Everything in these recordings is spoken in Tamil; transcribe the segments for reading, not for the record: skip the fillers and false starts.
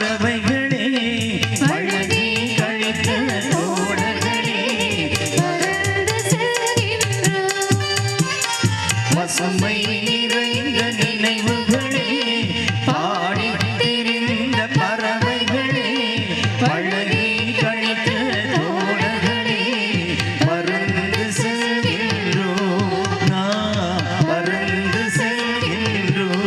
பறவைகளே பழகி கழித்த தோழர்களே பசுமை நிறைந்த நினைவுகளே பாடி திரிந்த பறவைகளே பழகி கழித்த தோழர்களே பறந்து செல்கின்றோம் நாம் பறந்து செல்கின்றோம்.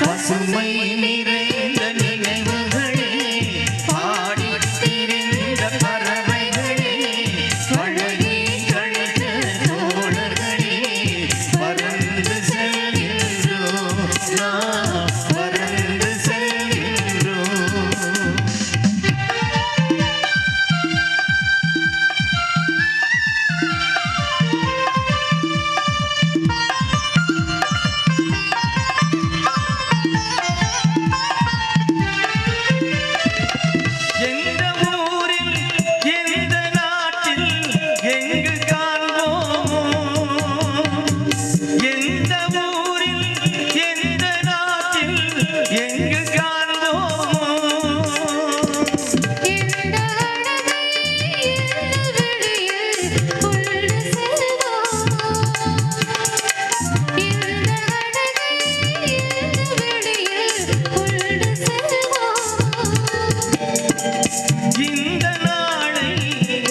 பசுமை நிறைந்த நினைவுகளே பாடி திரிந்த பறவைகளே பழகி கழித்த தோழர்களே பறந்து செல்கின்றோம் நாம் பறந்து செல்கின்றோம்.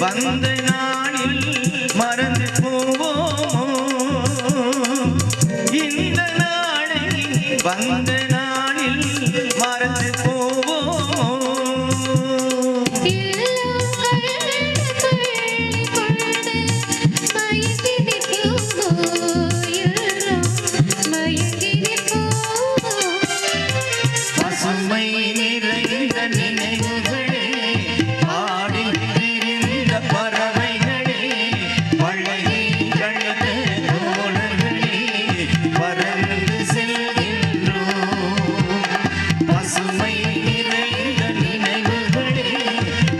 வந்த நாளில் மறந்து போவோம் இந்த நாளை வந்த நாளில் மறந்து போவோம். பசுமை நிறைந்த நினைவுகளே பாடி திரிந்த பறவைகளே பழகி கழித்த தோழர்களே பறந்து செல்கின்றோம். பசுமை நிறைந்த நினைவுகளே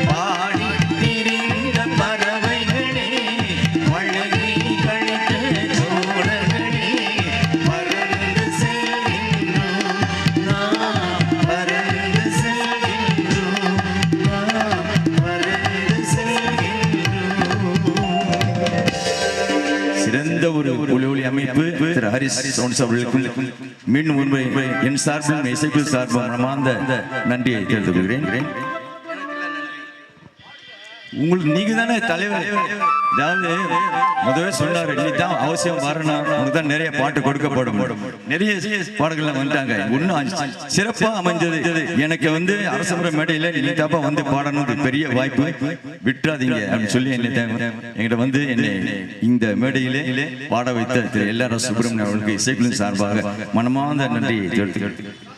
பாடி திரிந்த பறவைகளே பழகி கழித்த தோழர்களே பறந்து செல்கின்றோம் நாம் பறந்து செல்கின்றோம் நாம் பறந்து செல்கின்றோம். சிறந்த ஒரு ஒளி அமைப்பு திரு ஹரிஸ் சவுண்ட்ஸ் அவர்களுக்கும் மீண்டும் ஒருமுறை என் சார்பில் இசைக்குழு சார்பாக மனமார்ந்த நன்றியை தெரிவித்துக் கொள்கிறேன். உங்களுக்கு நீங்க தானே தலைவர். அதாவது முதவே சொன்னாரு, நீ தான் அவசியம் வரணும், உனக்கு தான் நிறைய பாட்டு கொடுக்கப்படும். நிறைய பாடல்கள் வந்துட்டாங்க. இன்னும் சிறப்பா அமைஞ்சது. எனக்கு அரசமுறை மேடையில நீ தாப்பா பாடணும், பெரிய வாய்ப்பு, விட்டுறாதீங்க அப்படின்னு சொல்லி என்கிட்ட என்னை இந்த மேடையிலே பாட வைத்த திரு எல்.ஆர். சுப்பிரமணியன் அவர்களுக்கு இசைக்குழு சார்பாக மனமார்ந்த நன்றியை தெரிவித்துக் கொள்கிறேன்.